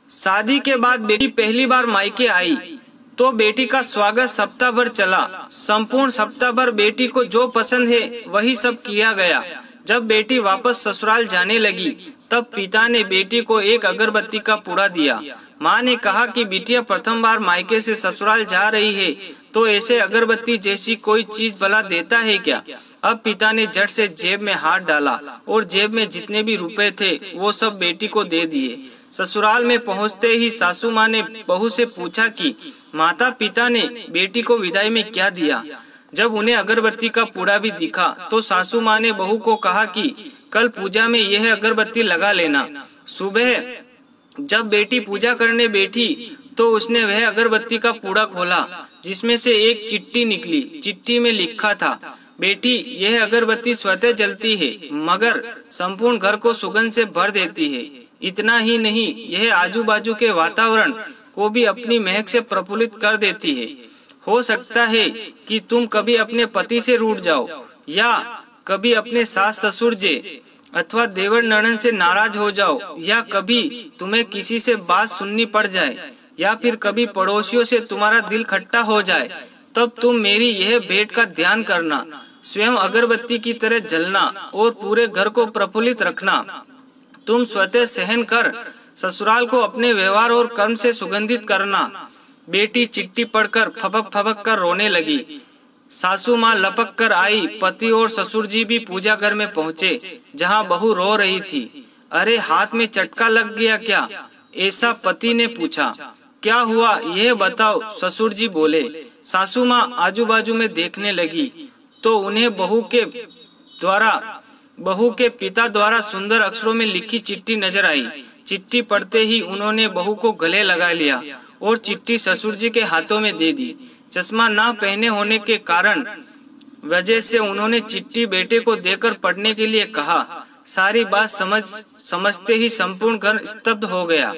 शादी के बाद बेटी पहली बार मायके आई तो बेटी का स्वागत सप्ताह भर चला। संपूर्ण सप्ताह भर बेटी को जो पसंद है वही सब किया गया। जब बेटी वापस ससुराल जाने लगी तब पिता ने बेटी को एक अगरबत्ती का पूड़ा दिया। माँ ने कहा कि बिटिया प्रथम बार मायके से ससुराल जा रही है तो ऐसे अगरबत्ती जैसी कोई चीज भला देता है क्या। अब पिता ने झट से जेब में हाथ डाला और जेब में जितने भी रुपए थे वो सब बेटी को दे दिए। ससुराल में पहुंचते ही सासू माँ ने बहू से पूछा कि माता पिता ने बेटी को विदाई में क्या दिया। जब उन्हें अगरबत्ती का पूड़ा भी दिखा तो सासू माँ ने बहू को कहा कि कल पूजा में यह अगरबत्ती लगा लेना। सुबह जब बेटी पूजा करने बैठी तो उसने वह अगरबत्ती का पूड़ा खोला जिसमें से एक चिट्ठी निकली। चिट्ठी में लिखा था, बेटी यह अगरबत्ती स्वतः जलती है मगर संपूर्ण घर को सुगंध से भर देती है। इतना ही नहीं, यह आजू बाजू के वातावरण को भी अपनी महक से प्रफुल्लित कर देती है। हो सकता है कि तुम कभी अपने पति से रूठ जाओ या कभी अपने सास ससुर जे अथवा देवर ननद से नाराज हो जाओ या कभी तुम्हें किसी से बात सुननी पड़ जाए या फिर कभी पड़ोसियों से तुम्हारा दिल खट्टा हो जाए, तब तुम मेरी यह भेंट का ध्यान करना। स्वयं अगरबत्ती की तरह जलना और पूरे घर को प्रफुल्लित रखना। तुम स्वतः सहन कर ससुराल को अपने व्यवहार और कर्म से सुगंधित करना। बेटी चिट्ठी पढ़कर फपक फपक कर रोने लगी। सासू माँ लपक कर आई। पति और ससुर जी भी पूजा घर में पहुँचे जहाँ बहू रो रही थी। अरे हाथ में चटका लग गया क्या, ऐसा पति ने पूछा। क्या हुआ यह बताओ, ससुर जी बोले। सासू माँ आजू बाजू में देखने लगी तो उन्हें बहू के पिता द्वारा सुंदर अक्षरों में लिखी चिट्ठी नजर आई। चिट्ठी पढ़ते ही उन्होंने बहू को गले लगा लिया और चिट्ठी ससुर जी के हाथों में दे दी। चश्मा ना पहने होने के कारण वजह से उन्होंने चिट्ठी बेटे को देकर पढ़ने के लिए कहा। सारी बात समझते ही संपूर्ण घर स्तब्ध हो गया।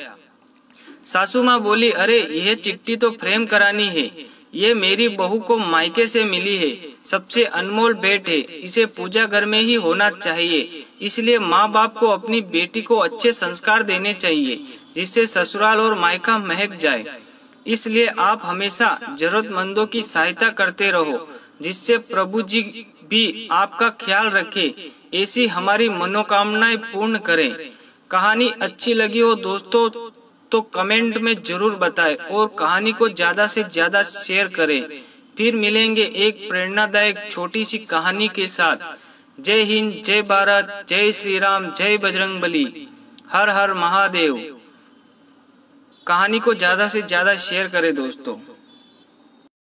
सासू माँ बोली, अरे यह चिट्ठी तो फ्रेम करानी है। ये मेरी बहू को मायके से मिली है, सबसे अनमोल भेंट है। इसे पूजा घर में ही होना चाहिए। इसलिए माँ बाप को अपनी बेटी को अच्छे संस्कार देने चाहिए जिससे ससुराल और मायका महक जाए। इसलिए आप हमेशा जरूरतमंदों की सहायता करते रहो जिससे प्रभु जी भी आपका ख्याल रखे। ऐसी हमारी मनोकामनाएं पूर्ण करें। कहानी अच्छी लगी हो दोस्तों तो कमेंट में जरूर बताएं और कहानी को ज्यादा से ज्यादा शेयर करें। फिर मिलेंगे एक प्रेरणादायक छोटी सी कहानी के साथ। जय हिंद, जय भारत, जय श्री राम, जय बजरंगबली, हर हर महादेव। कहानी को ज्यादा से ज्यादा शेयर करें दोस्तों।